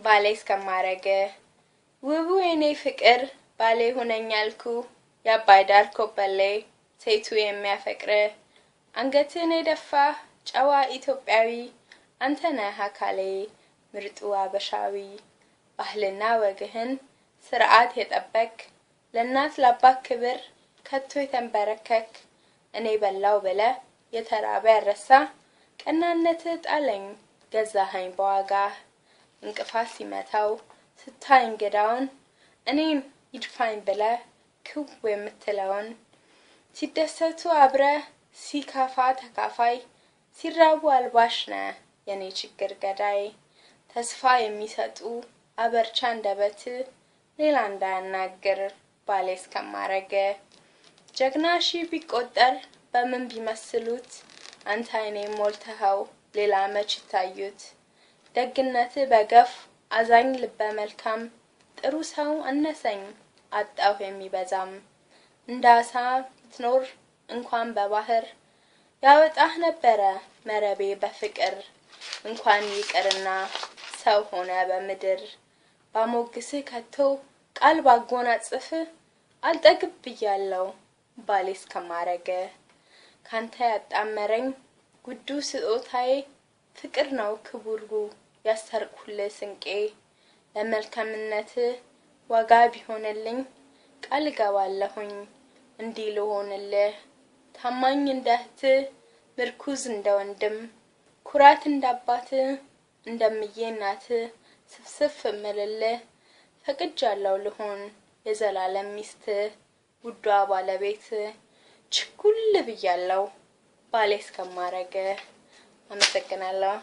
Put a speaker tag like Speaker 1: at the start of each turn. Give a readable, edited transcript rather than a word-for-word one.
Speaker 1: ባሌ እስከማረገ ውቡ የኔ ፍቅር ባሌ ሆነኛልኩ ያባይ ዳር ኮበሌ ሴቱ የሚያፈቅር አንገትን የደፋ ጨዋ ኢትዮጵያዊ አንተ ነህ አካሌ ምርጡ አበሻዊ ባህልና ወግህን ስርዓት የጠበቅ ለናት ለአባት ክብር ከቶ የተንበረከክ እኔ በላው ብለ የተራበ ያረሳ ቀናነት ጣለኝ ገዛኸኝ በዋጋ እንቅፋት ሲመታው ስታይ እንግዳውን እኔም ይድፋኝ ብለ ክው የምትለውን ሲደሰቱ አብረ ሲከፋ ተካፋይ ሲራቡ አልባሽ ነህ የኔ ችግር ገዳይ ተስፋ የሚሰጡ አበርቻ እንደበት ሌላ እንዳያናግር ባሌ እስከማረገ ጀግናሺ ቢቆጠር በምን ቢመስሉት አንተ አይኔ ሞልተኸው ሌላ መች ታዩት ደግነት በገፍ አዛኝ ልበ መልካም ጥሩ ሰው አነሰኝ አጣው የሚበዛም እንዳሳ ትኖር እንኳን በባህር ያወጣህ ነበረ መረቤ በፍቅር እንኳን ይቀርና ሰው ሆነ በምድር ባሞግስ ከቶ ቃል ባጎናጽፍ አልጠግብ ብያለው ባሌ እስከማረገ ካንተ ያጣመረኝ ጉዱ ስጦታዬ ፍቅር ነው ክቡርጉ ያስተርኩል ስንቄ ለመልካምነት ዋጋ ቢሆንልኝ ቃል ገባለሁኝ እንዲህ ልሆንልህ ታማኝ እንደህት ምርኩዝ እንደወንድም ኩራት እንዳባት እንደምዬ እናት ስፍስፍ ምልልህ ፈቅጃለሁ ልሆን የዘላለም ሚስት ውዷ ባለቤት ችኩል ብያለው ባሌ እስከማረገ አመሰግናለሁ